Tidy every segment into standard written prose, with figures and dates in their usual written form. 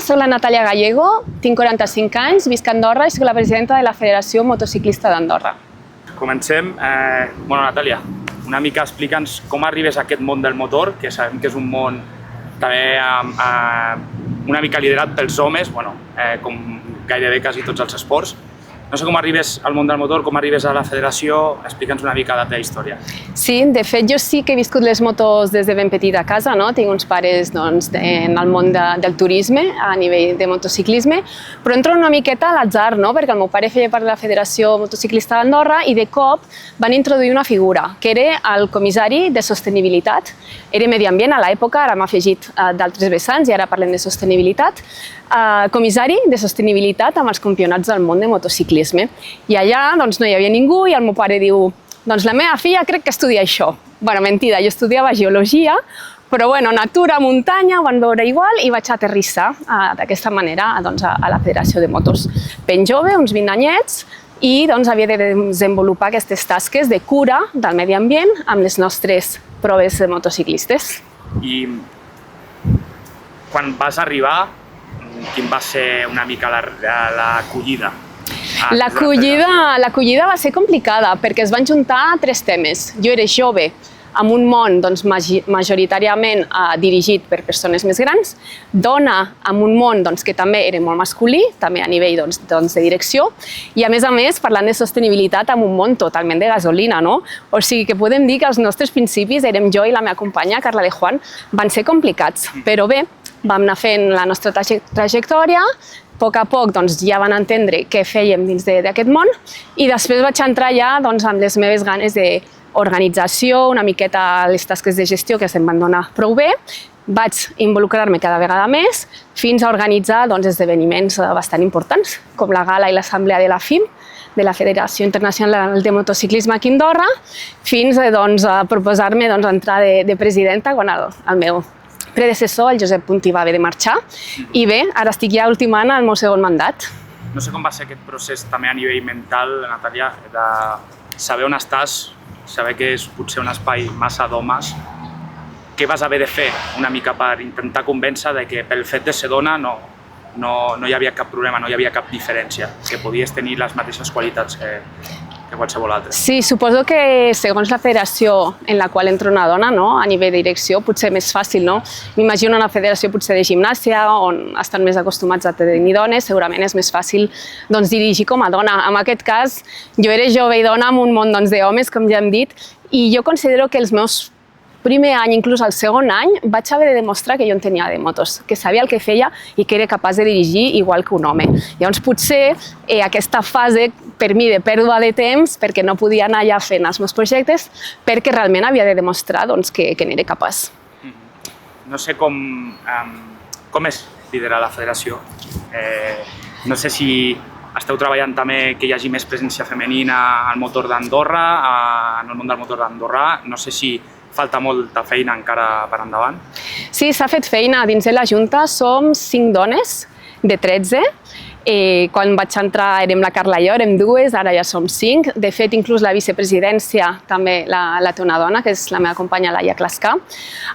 soc la Natàlia Gallego, tinc 45 anys, visc a Andorra i soc la presidenta de la Federació Motociclista d'Andorra. Comencem. Natàlia, una mica explica'ns com arribes a aquest món del motor, que sabem que és un món també una mica liderat pels homes, com gairebé quasi tots els esports. No sé com arribes al món del motor, com arribes a la federació, explica'ns una mica la teva història. Sí, de fet jo sí que he viscut les motos des de ben petita a casa, no? Tinc uns pares en el món del turisme, a nivell de motociclisme, però entro una miqueta a l'atzar, no? Perquè el meu pare feia part de la Federació Motociclista d'Andorra i de cop van introduir una figura, que era el comissari de sostenibilitat. Era medi ambient a l'època, ara m'ha afegit d'altres vessants i ara parlem de sostenibilitat. Comissari de sostenibilitat amb els campionats del món de motociclisme. I allà no hi havia ningú i el meu pare diu la meva filla crec que estudia això. Bueno, mentida, jo estudiava geologia, però natura, muntanya, ho van veure igual i vaig aterrissar d'aquesta manera a la Federació de Motos. Ben jove, uns 20 anyets, i havia de desenvolupar aquestes tasques de cura del medi ambient amb les nostres proves de motociclistes. I quan vas arribar, quin va ser una mica l'acollida? L'acollida va ser complicada perquè es van juntar tres temes. Jo era jove, amb un món majoritàriament dirigit per persones més grans, dona amb un món que també era molt masculí, també a nivell de direcció, i a més, parlant de sostenibilitat amb un món totalment de gasolina, no? O sigui que podem dir que els nostres principis, érem jo i la meva companya, Carla de Juan, van ser complicats, però bé, vam anar fent la nostra trajectòria, a poc ja van entendre què fèiem dins d'aquest món i després vaig entrar ja amb les meves ganes d'organització, una miqueta les tasques de gestió que se'm van donar prou bé. Vaig involucrar-me cada vegada més fins a organitzar esdeveniments bastant importants, com la gala i l'assemblea de la FIM, de la Federació Internacional de Motociclisme aquí a Andorra, fins a proposar-me entrar de presidenta quan el meu predecessor, el Josep Puntí, va haver de marxar. I bé, ara estic ja ultimant el meu segon mandat. No sé com va ser aquest procés també a nivell mental, Natàlia, de saber on estàs, saber que és potser un espai massa d'homes. Què vas haver de fer una mica per intentar convèncer que pel fet de ser dona no hi havia cap problema, no hi havia cap diferència, que podies tenir les mateixes qualitats que qualsevol altre? Sí, suposo que segons la federació en la qual entra una dona, a nivell de direcció, potser més fàcil, no? M'imagino una federació potser de gimnàsia, on estan més acostumats a tenir dones, segurament és més fàcil dirigir com a dona. En aquest cas, jo era jove i dona amb un món d'homes, com ja hem dit, i jo considero que els meus primer any, inclús el segon any, vaig haver de demostrar que jo entenia de motos, que sabia el que feia i que era capaç de dirigir igual que un home. Llavors, potser aquesta fase, per mi, de pèrdua de temps, perquè no podia anar allà fent els meus projectes, perquè realment havia de demostrar que n'era capaç. No sé com és liderar la federació. No sé si esteu treballant també que hi hagi més presència femenina al motor d'Andorra, en el món del motor d'Andorra. No sé si falta molta feina encara per endavant. Sí, s'ha fet feina. Dins de la Junta som 5 dones de 13. Quan vaig entrar érem la Carla i jo, érem 2, ara ja som 5. De fet, inclús la vicepresidència també la té una dona, que és la meva companya Laia Clascà.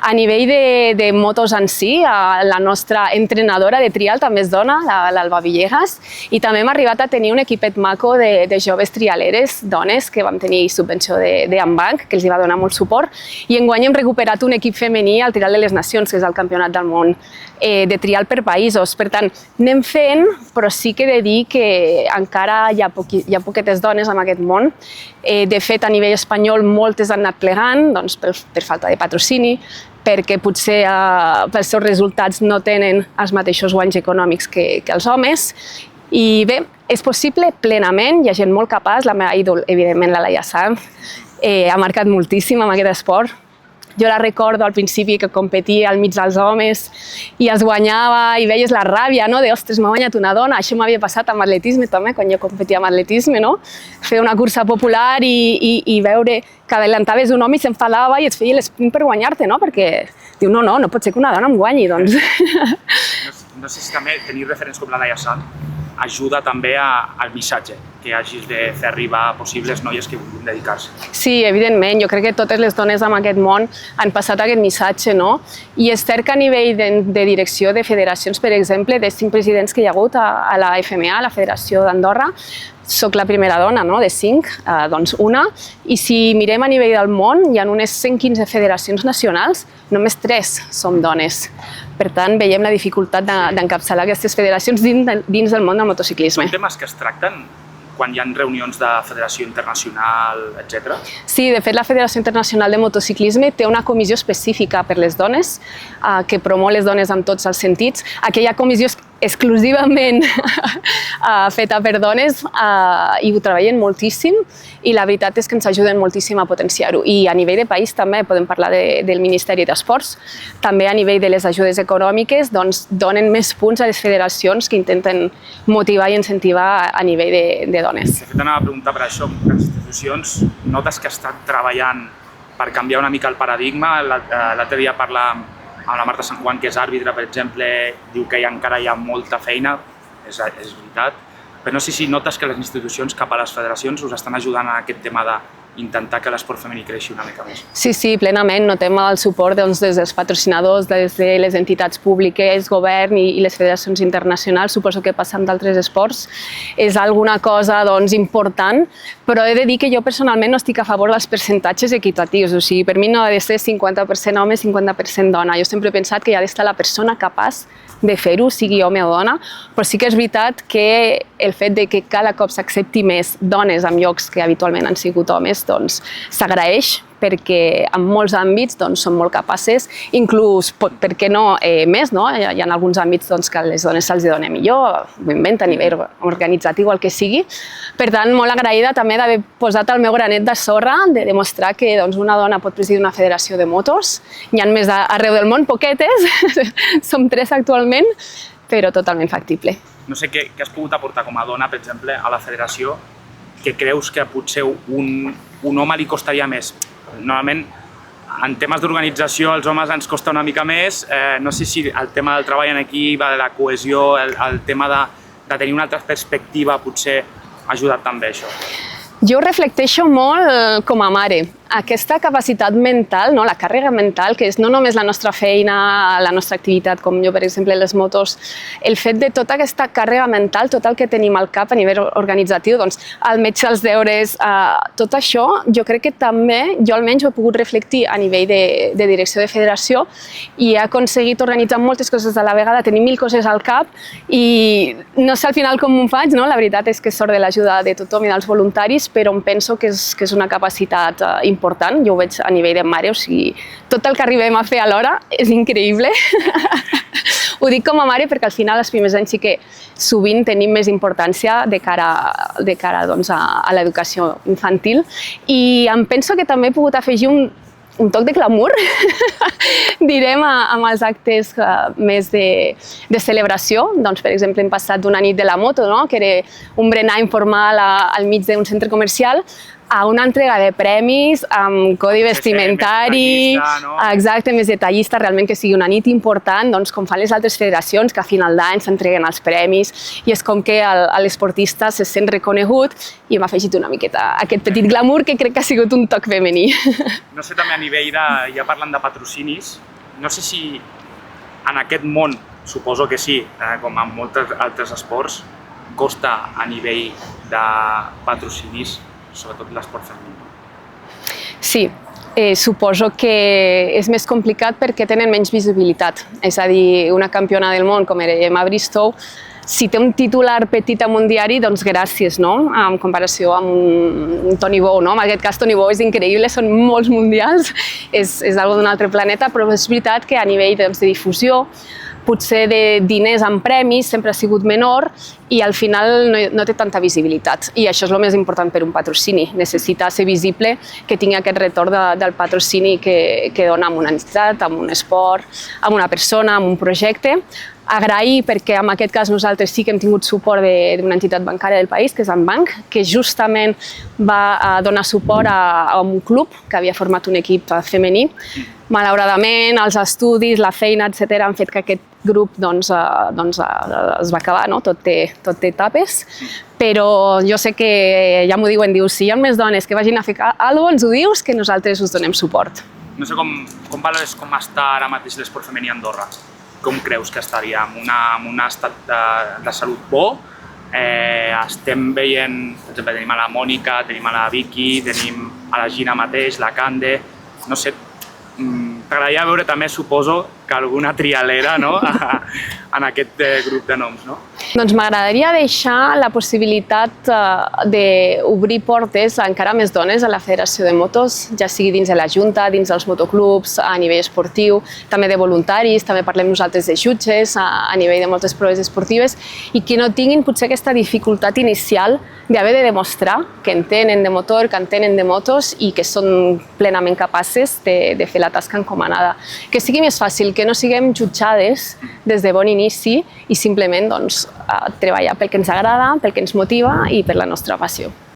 A nivell de motos en si, la nostra entrenadora de trial també és dona, l'Alba Villegas, i també hem arribat a tenir un equipet maco de joves trialeres, dones, que vam tenir subvenció d'Ambanc, que els va donar molt suport, i enguany hem recuperat un equip femení al Trial de les Nacions, que és el Campionat del Món de trial per països. Per tant, anem fent, però sí que he de dir que encara hi ha poquetes dones en aquest món. De fet, a nivell espanyol, moltes han anat plegant per falta de patrocini, perquè potser pels seus resultats no tenen els mateixos guanys econòmics que els homes. I bé, és possible plenament, hi ha gent molt capaç, la meva ídol, evidentment, la Laia Sanz, ha marcat moltíssim en aquest esport. Jo la recordo al principi que competia al mig dels homes i es guanyava i veies la ràbia, no? De, ostres, m'ha guanyat una dona. Això m'havia passat amb atletisme també, quan jo competia amb atletisme, no? Fer una cursa popular i veure que adelantaves un home i s'enfadava i et feia l'esprint per guanyar-te, no? Perquè diu, no pot ser que una dona em guanyi, doncs. No sé si també tenir referents com la Laia Sanz ajuda també al missatge que hagis de fer arribar a possibles noies que vulguin dedicar-se. Sí, evidentment. Jo crec que totes les dones en aquest món han passat aquest missatge, no? I és cert que a nivell de direcció de federacions, per exemple, de 5 presidents que hi ha hagut a la FMA, la Federació d'Andorra, soc la primera dona, no?, de 5, doncs una, i si mirem a nivell del món, hi ha unes 115 federacions nacionals, només 3 som dones. Per tant, veiem la dificultat d'encapçalar aquestes federacions dins del món del motociclisme. Són temes que es tracten quan hi ha reunions de Federació Internacional, etc. Sí, de fet, la Federació Internacional de Motociclisme té una comissió específica per les dones, que promou les dones en tots els sentits. Aquella comissió exclusivament feta per dones i ho treballen moltíssim i la veritat és que ens ajuden moltíssim a potenciar-ho. I a nivell de país també podem parlar del Ministeri d'Esports. També a nivell de les ajudes econòmiques doncs, donen més punts a les federacions que intenten motivar i incentivar a nivell de dones. De fet, anava a preguntar per això, les institucions, notes que estan treballant per canviar una mica el paradigma. L'altre dia parla amb la Marta Sant Juan, que és àrbitre, per exemple, diu que encara hi ha molta feina, és veritat, però no sé si notes que les institucions cap a les federacions us estan ajudant a aquest tema d'intentar que l'esport femení creixi una mica més. Sí, plenament. Notem el suport des dels patrocinadors, des de les entitats públiques, govern i les federacions internacionals. Suposo que passa amb d'altres esports. És alguna cosa important, però he de dir que jo personalment no estic a favor dels percentatges equitatius. O sigui, per mi no ha de ser 50% home, 50% dona. Jo sempre he pensat que hi ha d'estar la persona capaç de fer-ho, sigui home o dona, però sí que és veritat que el fet de que cada cop s'accepti més dones en llocs que habitualment han sigut homes, doncs s'agraeix perquè en molts àmbits són molt capaces, inclús, per què no, més, no? Hi ha alguns àmbits que a les dones se'ls dona millor, ho inventa a nivell organitzatiu o el que sigui. Per tant, molt agraïda també d'haver posat el meu granet de sorra, de demostrar que una dona pot presidir una federació de motos. N'hi ha més arreu del món, poquetes, som 3 actualment, però totalment factible. No sé què has pogut aportar com a dona, per exemple, a la federació, que creus que potser un home li costaria més. Normalment, en temes d'organització, als homes ens costa una mica més. No sé si el tema del treball en equip, de la cohesió, el tema de tenir una altra perspectiva potser ha ajudat també això. Jo ho reflecteixo molt com a mare. Aquesta capacitat mental, la càrrega mental, que és no només la nostra feina, la nostra activitat, com jo, per exemple, les motos, el fet de tota aquesta càrrega mental, tot el que tenim al cap a nivell organitzatiu, el metge, els deures, tot això, jo crec que també, jo almenys ho he pogut reflectir a nivell de direcció de federació i he aconseguit organitzar moltes coses a la vegada, tenir 1000 coses al cap i no sé al final com ho faig, la veritat és que sort de l'ajuda de tothom i dels voluntaris, però em penso que és una capacitat important, jo ho veig a nivell de mare, o sigui, tot el que arribem a fer alhora és increïble. Ho dic com a mare perquè al final els primers anys sí que sovint tenim més importància de cara a l'educació infantil i em penso que també he pogut afegir un toc de glamour, direm, amb els actes més de celebració. Per exemple, hem passat d'una nit de la moto, que era un berenar informal al mig d'un centre comercial, a una entrega de premis amb codi vestimentari, exacte, més detallista, realment que sigui una nit important, com fan les altres federacions, que a final d'any s'entreguen els premis, i és com que l'esportista se sent reconegut i hem afegit una miqueta aquest petit glamour que crec que ha sigut un toc femení. No sé, també a nivell ja parlant de patrocinis, no sé si en aquest món, suposo que sí, com en molts altres esports, costa a nivell de patrocinis, sobretot l'esport femení. Sí, suposo que és més complicat perquè tenen menys visibilitat. És a dir, una campiona del món com era Emma Bristow, si té un titular petit en un diari, doncs gràcies, en comparació amb un Toni Bou. En aquest cas, Toni Bou és increïble, són molts mundials, és una d'un altre planeta, però és veritat que a nivell de difusió, potser de diners en premis sempre ha sigut menor i al final no té tanta visibilitat. I això és el més important per un patrocini. Necessita ser visible, que tingui aquest retorn del patrocini que dona amb una entitat, amb un esport, amb una persona, amb un projecte. Agrair perquè en aquest cas nosaltres sí que hem tingut suport d'una entitat bancària del país, que és Banc, que justament va donar suport a un club que havia format un equip femení Malauradament, els estudis, la feina, etc., han fet que aquest grup es va acabar, no? Tot té etapes, però jo sé que ja m'ho diuen, si hi ha més dones que vagin a fer alguna cosa, ens ho dius, que nosaltres us donem suport. No sé com valores com està ara mateix l'esport femení a Andorra. Com creus que estaria? En un estat de salut bo? Estem veient, per exemple, tenim a la Mònica, tenim a la Vicky, tenim a la Gina mateix, la Cande, no sé, t'agradaria veure també, suposo, que alguna trialera en aquest grup de noms, no? Doncs m'agradaria deixar la possibilitat d'obrir portes a encara més dones a la Federació de Motos, ja sigui dins de la Junta, dins dels motoclubs, a nivell esportiu, també de voluntaris, també parlem nosaltres de jutges a nivell de moltes proves esportives i que no tinguin potser aquesta dificultat inicial d'haver de demostrar que entenen de motor, que entenen de motos i que són plenament capaces de fer la tasca encomanada. Que sigui més fàcil, que no siguem jutjades des de bon inici i simplement treballar pel que ens agrada, pel que ens motiva i per la nostra passió.